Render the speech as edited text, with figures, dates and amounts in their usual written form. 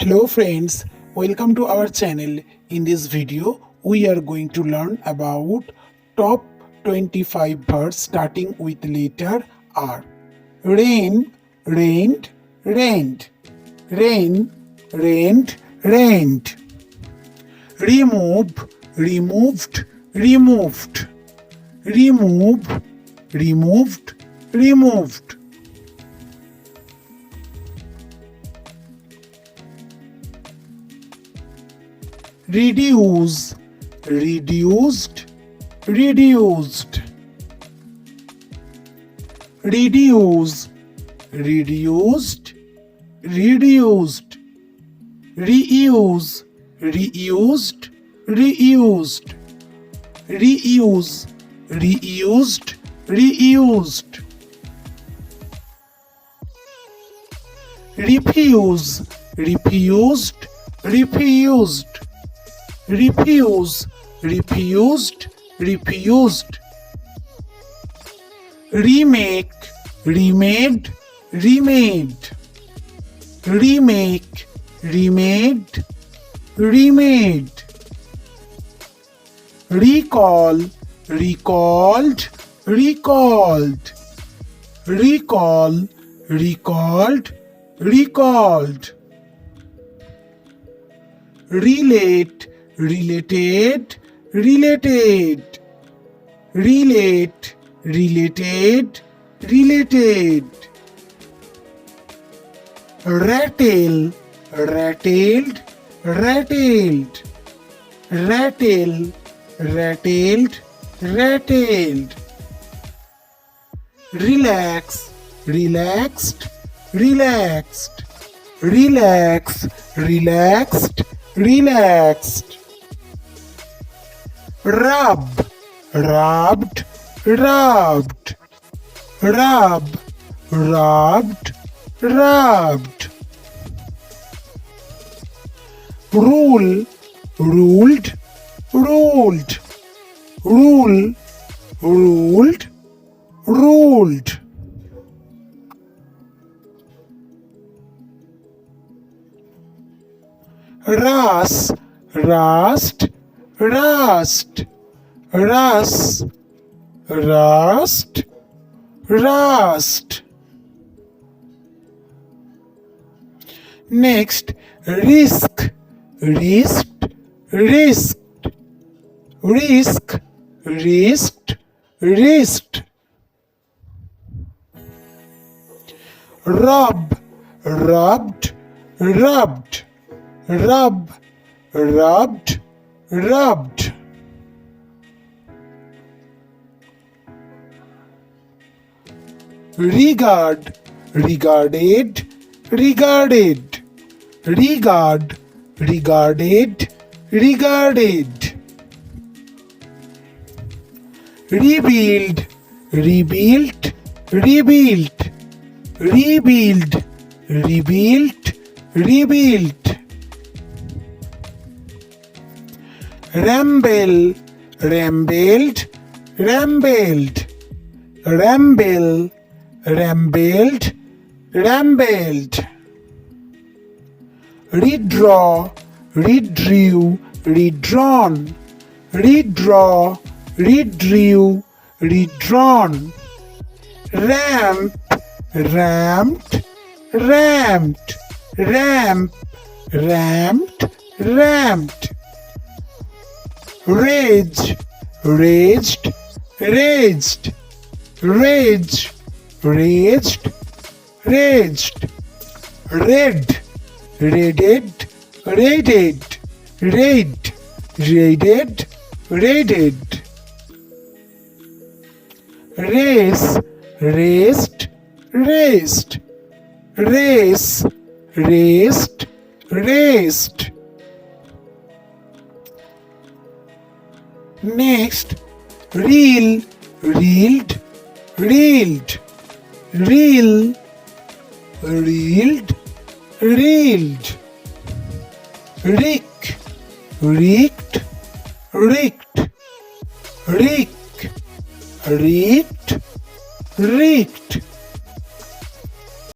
Hello friends, welcome to our channel. In this video, we are going to learn about top 25 verbs starting with letter R. Rain, rained, rained. Rain, rained, rained. Remove, removed, removed. Remove, removed, removed. Reduce, reduced, reduced. Reduce, reduced, reduced. Reuse, reused, reused. Reuse, reused, reused. Refuse, refused, refused. Refuse, refused, refused. Remake, remade, remade. Remake, remade, remade. Recall, recalled, recalled. Recall, recalled, recalled. Relate, related, related. Relate, related, related. Rattle, rattled, rattled. Rattle, rattled, rattled. Relax, relaxed, relaxed. Relax, relaxed, relaxed. Rub, rubbed, rubbed. Rub, rubbed, rubbed. Rule, ruled, ruled. Rule, ruled, ruled. Rust, rust, rust. Rust, rust, rust. Next, risk, risked, risked. Risk, risked, risked. Rub, rubbed, rubbed. Rub, rubbed, rubbed. Regard, regarded, regarded. Regard, regarded, regarded. Rebuild, rebuilt, rebuilt. Rebuild, rebuilt, rebuilt. Ramble, rambled, rambled. Ramble, rambled, rambled. Redraw, redrew, redrawn. Redraw, redrew, redrawn. Ramp, ramped, ramped. Ramp, ramped, ramped. Rage, raged, raged. Rage, raged, raged. Red, raided, raided. Raid, raided, raided. Race, raced, raced. Race, raced, raced. Next, reel, reeled, reeled. Reel, reeled, reeled. Rick, reeked, reeked. Rick, reeked, reeked.